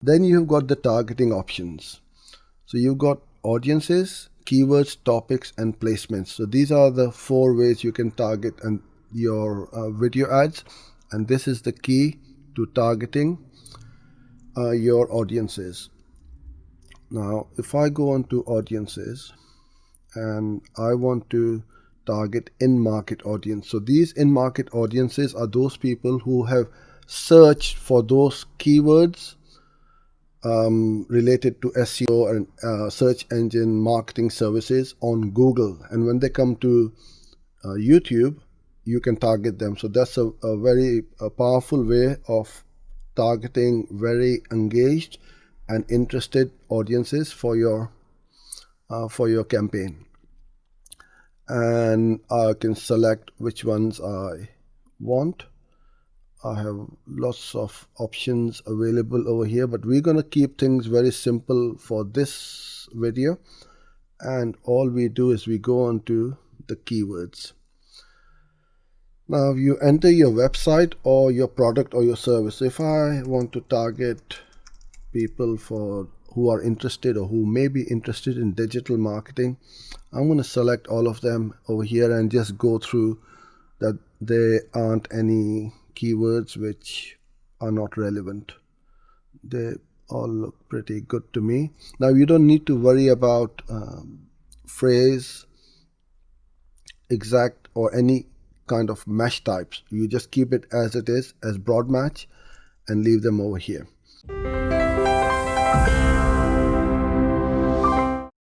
Then you've got the targeting options. So you've got audiences, keywords, topics, and placements. So these are the four ways you can target and your video ads, and this is the key to targeting your audiences. Now, if I go on to audiences and I want to target in-market audience. So these in-market audiences are those people who have searched for those keywords related to SEO and search engine marketing services on Google. And when they come to YouTube, you can target them. So that's a very powerful way of targeting very engaged and interested audiences for your campaign. And I can select which ones I want. I have lots of options available over here, but we're going to keep things very simple for this video. And all we do is we go on to the keywords. Now you enter your website or your product or your service. So if I want to target people who are interested or who may be interested in digital marketing, I'm going to select all of them over here and just go through that. There aren't any keywords which are not relevant. They all look pretty good to me. Now you don't need to worry about phrase, exact, or any kind of mesh types. You just keep it as it is, as broad match, and leave them over here.